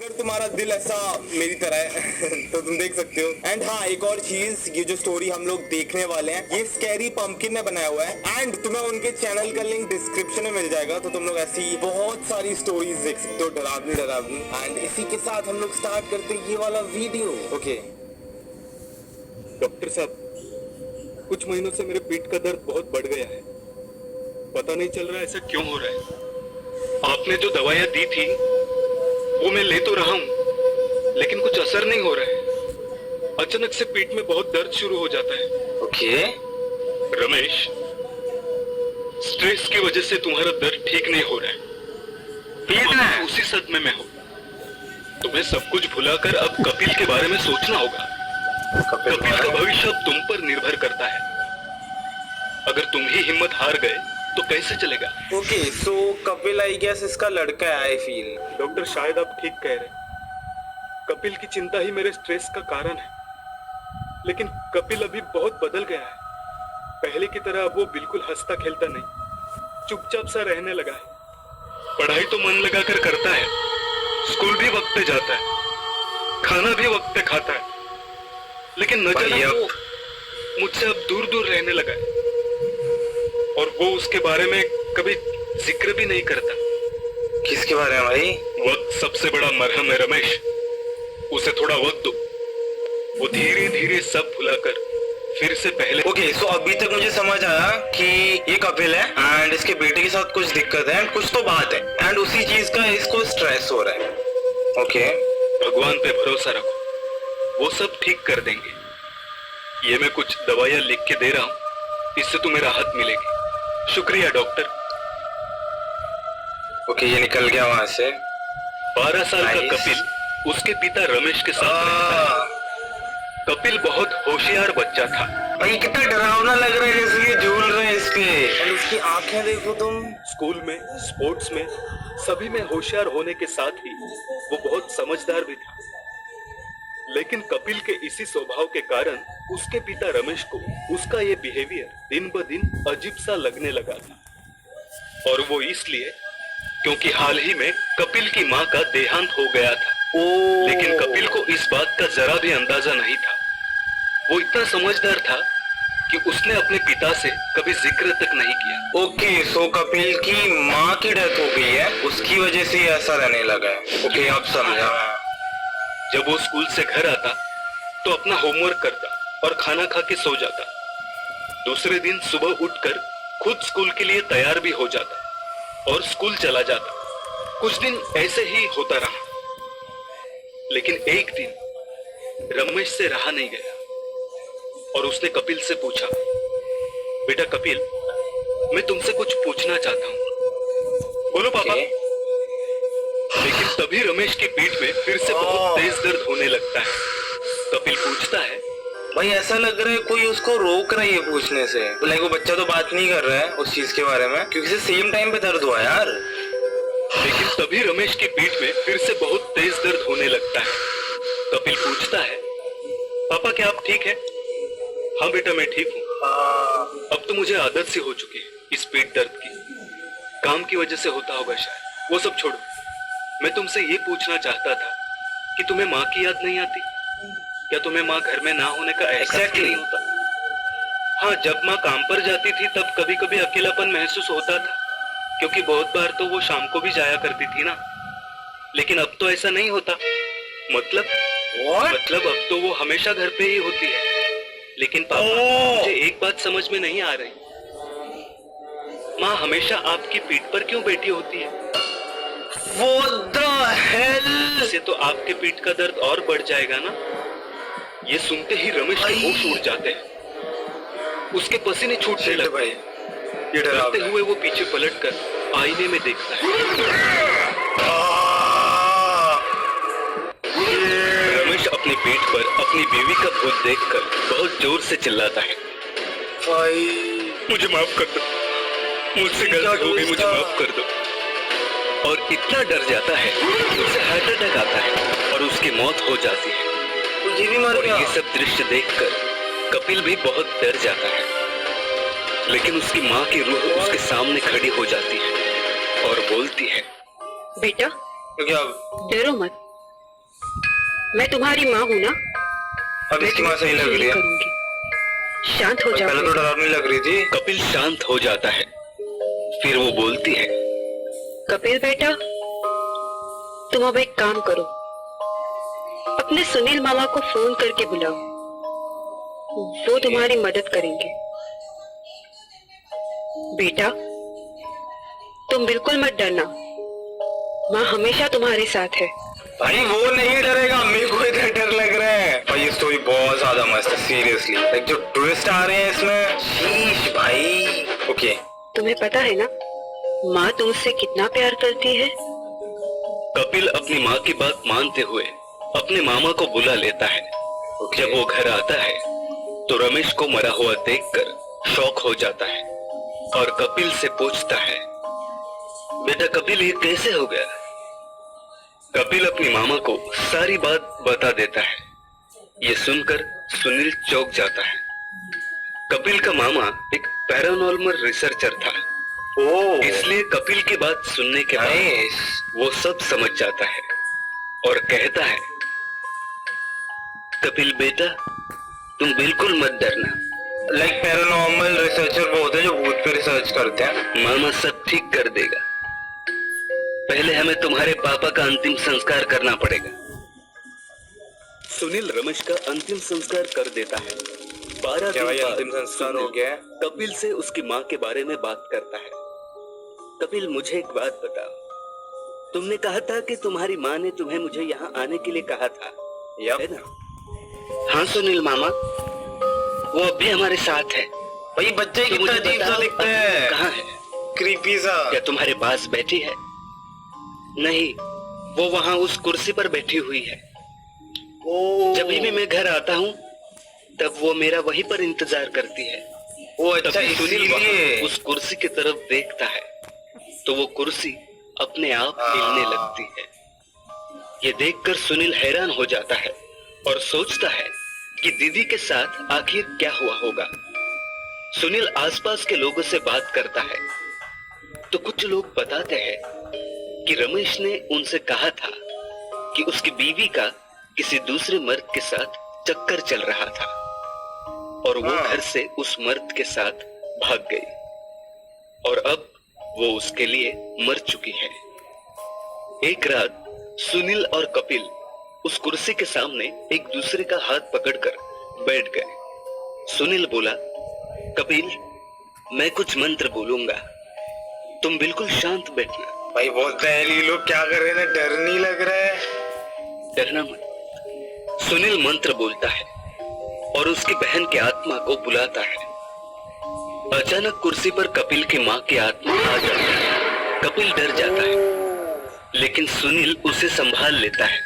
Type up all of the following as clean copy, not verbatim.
अगर तुम्हारा दिल ऐसा मेरी तरह है तो तुम देख सकते हो। एंड हाँ, एक और चीज, ये जो स्टोरी हम लोग देखने वाले हैं ये स्कैरी पंपकिन ने बनाया हुआ है एंड तुम्हें उनके चैनल का लिंक डिस्क्रिप्शन में मिल जाएगा, तो तुम लोग ऐसी बहुत सारी स्टोरीज देख सकते हो, डरावनी डरावनी। एंड इसी के साथ हम लोग स्टार्ट करते हैं ये वाला वीडियो। ओके डॉक्टर साहब, कुछ महीनों से मेरे पीठ का दर्द बहुत बढ़ गया है। पता नहीं चल रहा ऐसा क्यों हो रहा है। आपने जो दवाइयां दी थी वो मैं ले तो रहा हूँ, लेकिन कुछ असर नहीं हो रहा है। अचानक से पीठ में बहुत दर्द शुरू हो जाता है। ओके रमेश, स्ट्रेस की वजह से तुम्हारा दर्द ठीक नहीं हो रहा है। तुम अभी उसी सदमे में हो। तुम्हें सब कुछ भुलाकर अब कपिल के बारे में सोचना होगा। कपिल का भविष्य अब तुम पर निर्भर करता है। अगर तुम ही हिम्मत हार गए तो कैसे चलेगा? Okay, so Kapil I guess इसका लड़का है, आई फील। डॉक्टर, शायद आप ठीक कह रहे हैं। कपिल की चिंता ही मेरे स्ट्रेस का कारण है। लेकिन कपिल अभी बहुत बदल गया है। पहले की तरह अब वो बिल्कुल हंसता खेलता नहीं, चुपचाप सा रहने लगा है। पढ़ाई तो मन लगाकर करता है, स्कूल भी वक्त पे जाता है, खाना भी वक्त पे खाता है, लेकिन न जाने वो मुझसे अब दूर दूर रहने लगा है। और वो उसके बारे में कभी जिक्र भी नहीं करता। किसके बारे में भाई? वक्त सबसे बड़ा मरहम है रमेश, उसे थोड़ा वक्त दो। वो धीरे धीरे सब भुलाकर फिर से पहले। ओके, सो अभी तक मुझे समझ आया कि ये कपिल है एंड इसके बेटे के साथ कुछ दिक्कत है एंड कुछ तो बात है एंड उसी चीज का इसको स्ट्रेस हो रहा है। ओके, भगवान पे भरोसा रखो, वो सब ठीक कर देंगे। ये मैं कुछ दवाइयां लिख के दे रहा हूँ, इससे तुम्हें राहत मिलेगी। शुक्रिया डॉक्टर। ओके, ये निकल गया वहां से। 12 साल का कपिल उसके पिता रमेश के साथ रहता है। कपिल बहुत होशियार बच्चा था। भाई कितना डरावना लग रहा है, जैसे ये झूल रहे हैं इसके। और उसकी आंखें देखो तुम। स्कूल में, स्पोर्ट्स में, सभी में होशियार होने के साथ ही वो बहुत समझदार भी था। लेकिन कपिल के इसी स्वभाव के कारण उसके पिता रमेश को उसका ये बिहेवियर दिन ब दिन अजीब सा लगने लगा था। और वो इसलिए क्योंकि हाल ही में कपिल की माँ का देहांत हो गया था। लेकिन कपिल को इस बात का जरा भी अंदाजा नहीं था। वो इतना समझदार था कि उसने अपने पिता से कभी जिक्र तक नहीं किया। ओके, सो कपिल की माँ की डेथ हो गई है, उसकी वजह से ऐसा रहने लगा है। ओके, अब समझा। जब वो स्कूल से घर आता तो अपना होमवर्क करता और खाना खा के सो जाता। दूसरे दिन सुबह उठकर खुद स्कूल के लिए तैयार भी हो जाता और स्कूल चला जाता। कुछ दिन ऐसे ही होता रहा, लेकिन एक दिन रमेश से रहा नहीं गया और उसने कपिल से पूछा, बेटा कपिल, मैं तुमसे कुछ पूछना चाहता हूँ। बोलो पापा। लेकिन तभी रमेश की पीठ में फिर से बहुत तेज दर्द होने लगता है। कपिल पूछता है, भाई ऐसा लग रहा है कोई उसको रोक रहा है पूछने से। लाइक वो बच्चा तो बात नहीं कर रहा है उस चीज के बारे में, क्योंकि सेम टाइम पे दर्द हुआ यार। लेकिन तभी रमेश की पीठ में फिर से बहुत तेज दर्द होने लगता है। कपिल पूछता है, पापा क्या आप ठीक है? हाँ बेटा, मैं ठीक हूँ। अब तो मुझे आदत सी हो चुकी है इस पीठ दर्द की। काम की वजह से होता होगा शायद। वो सब छोड़ो, मैं तुमसे ये पूछना चाहता था कि तुम्हें माँ की याद नहीं आती क्या? तुम्हें माँ घर में ना होने का एहसास नहीं होता? हाँ, जब माँ काम पर जाती थी तब कभी कभी अकेलापन महसूस होता था, क्योंकि बहुत बार तो वो शाम को भी जाया करती थी ना। लेकिन अब तो ऐसा नहीं होता। मतलब अब तो वो हमेशा घर पे ही होती है। लेकिन पापा, मुझे एक बात समझ में नहीं आ रही, माँ हमेशा आपकी पीठ पर क्यों बैठी होती है? What the hell? इससे तो आपके पीठ का दर्द और बढ़ जाएगा ना। ये सुनते ही रमेश के होश उड़ जाते हैं, उसके पसीने छूटने लगते हैं। डरते हुए वो पीछे पलटकर आईने में देखता है। रमेश अपनी पीठ पर अपनी बीवी का भूत देखकर बहुत जोर से चिल्लाता है, मुझे माफ कर दो, मुझसे गलती हो गई, मुझे माफ कर दो। और इतना डर जाता है उसे हार्ट अटैक आता है और उसकी मौत हो जाती है। ये भी मर गया। ये सब दृश्य देखकर कपिल भी बहुत डर जाता है। लेकिन उसकी माँ की रूह उसके सामने खड़ी हो जाती है और बोलती है, बेटा क्या? डरो मत, मैं तुम्हारी माँ हूँ ना। अब इसकी माँ सही लग रही है। करूंगी। शांत हो जाओ। पहले तो डरावनी लग रही थी। कपिल शांत हो जाता है, फिर वो बोलती है, कपिल बेटा, तुम अब एक काम करो, अपने सुनील मामा को फोन करके बुलाओ, वो तुम्हारी मदद करेंगे। बेटा, तुम बिल्कुल मत डरना, माँ हमेशा तुम्हारे साथ है। भाई वो नहीं डरेगा, मेरे को इतना डर लग रहा है। भाई ये स्टोरी बहुत ज्यादा मस्त है, सीरियसली। लाइक जो ट्विस्ट आ रहे हैं इसमें, शीश भाई। ओके, तुम्हें पता है ना माँ तुमसे कितना प्यार करती है। कपिल अपनी माँ की बात मानते हुए अपने मामा को बुला लेता है। जब वो घर आता है तो रमेश को मरा हुआ देखकर शॉक हो जाता है और कपिल से पूछता है, बेटा कपिल ये कैसे हो गया? कपिल अपनी मामा को सारी बात बता देता है। ये सुनकर सुनील चौंक जाता है। कपिल का मामा एक पैरानॉर्मल रिसर्चर था, इसलिए कपिल की बात सुनने के बाद वो सब समझ जाता है और कहता है, कपिल बेटा तुम बिल्कुल मत डरना। लाइक पैरानॉर्मल रिसर्चर वो होते हैं जो भूत पे रिसर्च करते हैं। मामा सब ठीक कर देगा, पहले हमें तुम्हारे पापा का अंतिम संस्कार करना पड़ेगा। सुनील रमेश का अंतिम संस्कार कर देता है। 12 दिन बाद अंतिम संस्कार हो गया है। कपिल से उसकी माँ के बारे में बात करता है। कपिल मुझे एक बात बताओ, तुमने कहा था कि तुम्हारी माँ ने तुम्हें मुझे यहाँ आने के लिए कहा था, है ना? हाँ सुनील मामा, वो अब भी हमारे साथ है। भाई बच्चे तो कितना मुझे अजीब सा बताओ, दिखता है। कहाँ है? क्रीपी सा। क्या तुम्हारे पास बैठी है? नहीं, वो वहाँ उस कुर्सी पर बैठी हुई है। जब भी मैं घर आता हूँ तब वो मेरा वहीं पर इंतजार करती है। वो अच्छा, तभी सुनील इसीलिए वहाँ उस कुर्सी की तरफ देखता है तो वो कुर्सी अपने आप हिलने लगती है। ये देखकर सुनील हैरान हो जाता है और सोचता है कि दीदी के साथ आखिर क्या हुआ होगा। सुनील आसपास के लोगों से बात करता है तो कुछ लोग बताते हैं कि रमेश ने उनसे कहा था कि उसकी बीवी का किसी दूसरे मर्द के साथ चक्कर चल रहा था और वो घर से उस मर्द के साथ भाग गई और अब वो उसके लिए मर चुकी है। एक रात सुनील और कपिल उस कुर्सी के सामने एक दूसरे का हाथ पकड़कर बैठ गए। सुनील बोला, कपिल मैं कुछ मंत्र बोलूंगा, तुम बिल्कुल शांत बैठना। भाई बोलते हैं ये लोग क्या कर रहे हैं, डर नहीं लग रहा है? डरना मत। सुनील मंत्र बोलता है और उसकी बहन की आत्मा को बुलाता है। अचानक कुर्सी पर कपिल की माँ की आत्मा आ जाती है। कपिल डर जाता है लेकिन सुनील उसे संभाल लेता है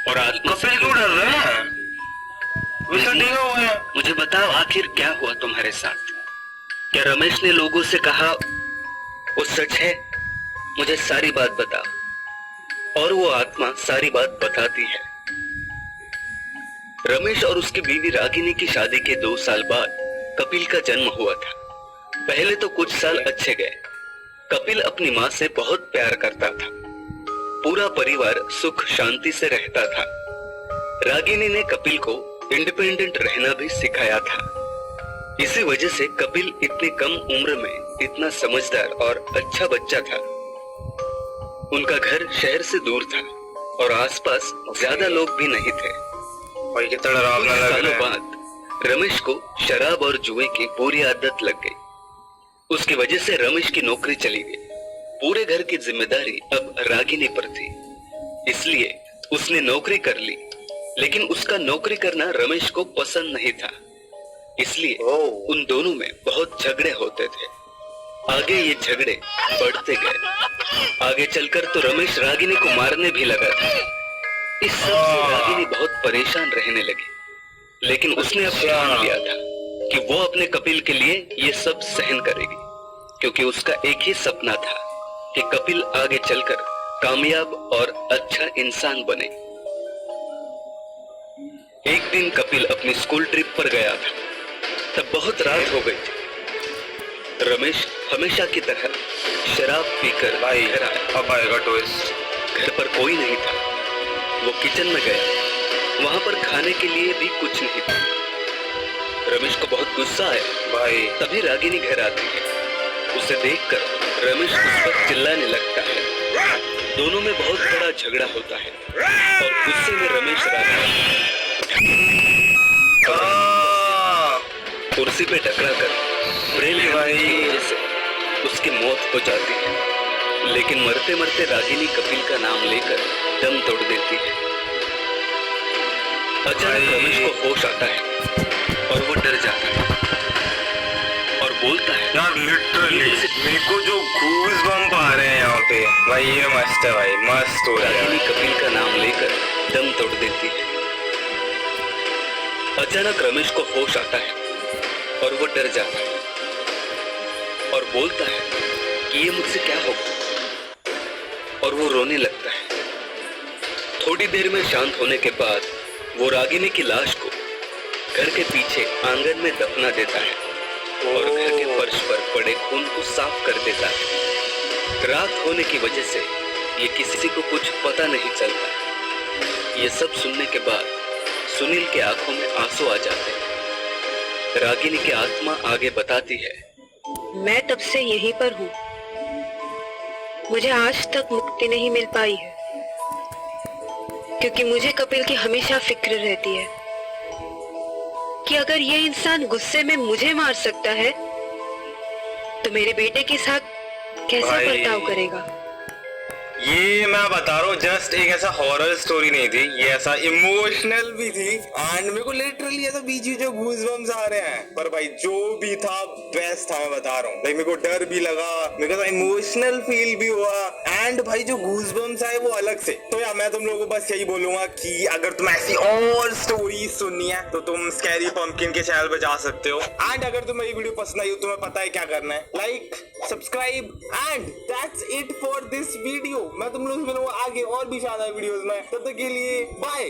और आत्मा से क्यों डर रहे हैं? वैसा नहीं हुआ है। मुझे बताओ आखिर क्या हुआ तुम्हारे साथ? क्या रमेश ने लोगों से कहा वो सच है? मुझे सारी बात बताओ। और वो आत्मा सारी बात बताती है। रमेश और उसकी बीवी रागिनी की शादी के 2 साल बाद कपिल का जन्म हुआ था। पहले तो कुछ साल अच्छे गए। कपिल अपनी माँ से बहुत प्यार करता था। पूरा परिवार सुख शांति से रहता था। रागिनी ने कपिल को इंडिपेंडेंट रहना भी सिखाया था। इसी वजह से कपिल इतनी कम उम्र में इतना समझदार और अच्छा बच्चा था। उनका घर शहर से दूर था और आसपास ज्यादा लोग भी नहीं थे। भाई कितना डरावना लग सालों रहा है। बाद रमेश को शराब और जुए की बुरी आदत लग गई। उसकी वजह से रमेश की नौकरी चली गई। पूरे घर की जिम्मेदारी अब रागिनी पर थी, इसलिए उसने नौकरी कर ली। लेकिन उसका नौकरी करना रमेश को पसंद नहीं था, इसलिए उन दोनों में बहुत झगड़े होते थे। आगे ये झगड़े बढ़ते गए। आगे चलकर तो रमेश रागिनी को मारने भी लगा था। इस सब से रागिनी बहुत परेशान रहने लगी, लेकिन उसने अब ठान लिया था कि वो अपने कपिल के लिए ये सब सहन करेगी, क्योंकि उसका एक ही सपना था कि कपिल आगे चलकर कामयाब और अच्छा इंसान बने। एक दिन कपिल अपनी स्कूल ट्रिप पर गया था। तब बहुत रात हो गई थी। रमेश हमेशा की तरह शराब पीकर घर आया। अब आएगा ट्विस्ट। घर पर कोई नहीं था। वो किचन में गया वहां पर खाने के लिए भी कुछ नहीं था। रमेश को बहुत गुस्सा है भाई। तभी रागिनी घर आती है। उसे देखकर रमेश उस पर चिल्लाने लगता है। दोनों में बहुत बड़ा झगड़ा होता है और गुस्से में रमेश कुर्सी पे टकराकर ब्रेन हेमरेज की वजह से उसकी मौत हो जाती है। लेकिन मरते मरते रागिनी कपिल का नाम लेकर दम तोड़ देती है। अचानक रमेश को होश आता है और वो डर जाता है और बोलता है, यार लिटरली मेरे को जो गूज़ बम्प आ रहे हैं यहाँ पे भाई, ये मस्त है भाई, मस्त हो रहा है। रागिनी कपिल का नाम लेकर दम तोड़ देती है। अचानक रमेश को होश आता है और वो डर जाता है और बोलता है कि ये मुझसे क्या होगा, और वो रोने लगता है। थोड़ी देर में शांत होने के बाद वो रागिनी की लाश को घर के पीछे आंगन में दफना देता है और घर के फर्श पर पड़े खून को साफ कर देता है। रात होने की वजह से ये किसी को कुछ पता नहीं चलता। ये सब सुनने के बाद सुनील के आंखों में आंसू आ जाते हैं। रागिनी की आत्मा आगे बताती है, मैं तब से यहीं पर हूँ। मुझे आज तक मुक्ति नहीं मिल पाई है, क्योंकि मुझे कपिल की हमेशा फिक्र रहती है कि अगर ये इंसान गुस्से में मुझे मार सकता है तो मेरे बेटे के साथ कैसा बर्ताव करेगा। ये मैं बता रहा हूँ, जस्ट एक ऐसा हॉरर स्टोरी नहीं थी, ये ऐसा इमोशनल भी थी। एंड मेरे को लिटरली ऐसा बीच जो गूज़ बम्स आ रहे हैं, पर भाई जो भी था बेस्ट था, मैं बता रहा हूँ। भाई मेरे को डर भी लगा, मेरे को इमोशनल फील भी हुआ, एंड भाई जो गूज़ बम्स आए वो अलग से। तो यार मैं तुम लोगों को बस यही बोलूंगा कि अगर तुम ऐसी और स्टोरी सुननी है तो तुम स्कैरी पंपकिन के चैनल पे जा सकते हो। एंड अगर तुम्हें ये वीडियो पसंद आई हो, तुम्हें पता है क्या करना है, like, subscribe, and that's it for this video. मैं तुम लोग से मिलूंगा आगे और भी शानदार वीडियोस में। तब तक के लिए बाय।